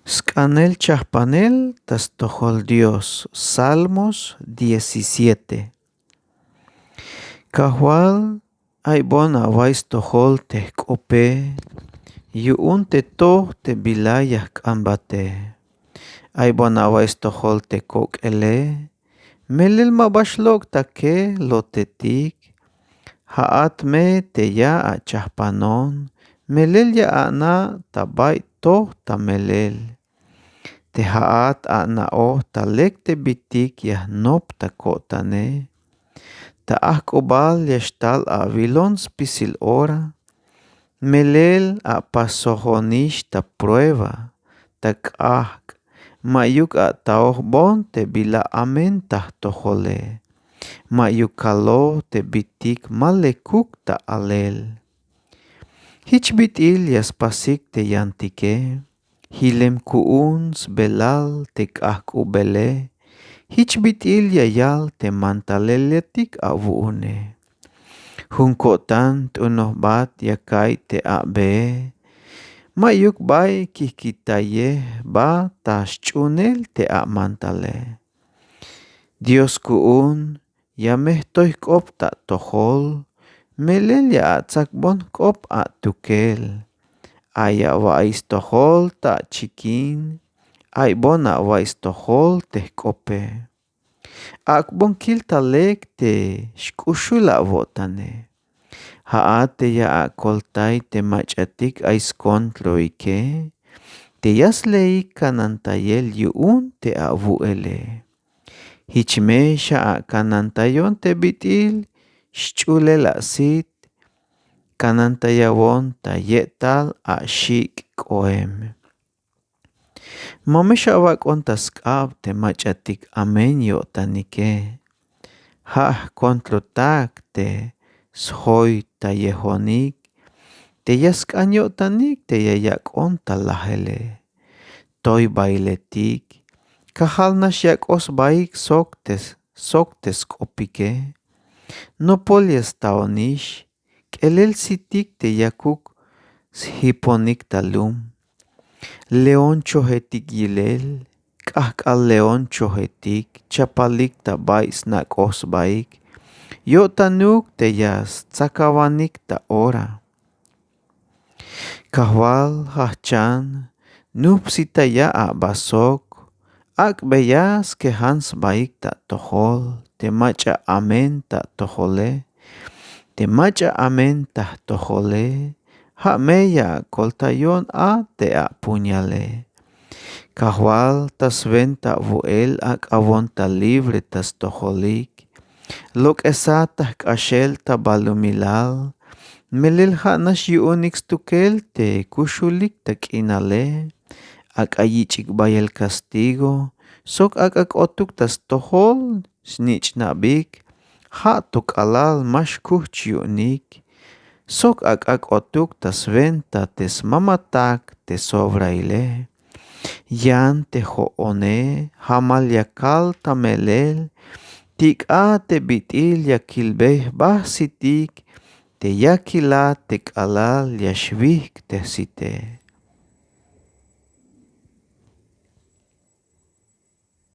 Scanel chahpanel tas tohol Dios. Salmos 17. Kahwal aibon awais tohol te kope. Yu'un te toh te bilayah k'ambate. Aibon awais tohol te kok'ele. Melil mabashlok take lo tetik. Ha'at me te ya'a chahpanon. Melil ya'ana tabay toh tamelel. Te ha'at a'na'oh talek te bitik yah nop takotane. Ta'ah kobal yashtal avilon spisil ora. Melel pasohonish ta prueba. Tak'ah mayuk taoh bon te bila amen tah tohole. Mayuk kalo te bitik malekuk ta alel. Hich bitil yaspasik te yantike. Hilem ku'uns belal te k'ah k'ubele. Hich bitil yayal te mantaleletik avu'une. Hunkotan t'unoh bat yakay te a'be. Mayuk bay kihkitayeh ba tas ch'unel te mantale. Dios ku'un yameh toy k'op ta tohol. Melel ya'atzak bon k'op tukel. Aya wa'is tohol ta chikin. Aibon wa'is tohol te kope. Akbon kil talek te shkushul votane. Ha'ate ya'a koltay te machatik aiskon tloike. Te yaslei kanantayel yu'un te avu'ele. Hichme sha'a kanantayon te bitil shch'ulel sit. Kanantayawon ta yetal shik k'oem. Mamesha awak'on tas k'ab te machatik amen yo'tanike. Ha'aj kontrotak te shoy ta yehonik. Te yask'an yo'tanik te yayak'on talajele. Toy bailetik. Kahal nash yak'os baik soktes kopike. Nopol yastaonish. K'elel sitik te yakuk hiponik talum. Leon chohetik yilel. K'ahk'al leon chohetik. Chapalik tabay snak'os baik. Yo'tanuk te yas tsakawanik ta ora. Kahwal hahchan. Nupsita ya'a basok. Akbeyas kehans baik ta tohol. Te macha amen ta tohole. Te macha amen tah tohole. Ha'meya koltayon te puñale. Kahwal tas venta vuel awon ta libre tas toholik. Lok esatah k'ashel ta balumilal. Melil ha'nash yu'unix tukel te kushulik ta k'inale. Akayichik bayel castigo. Sok otuk tas tohol snich nabik. Hatuk alal mashkuch yu'nik. Sok otuk tas venta tes mamatak te sobraile. Yan te ho'one hamal yakal tamelel. Tik'a te bitil yakilbeh bah sitik. Te yakila te alal yashvik te site.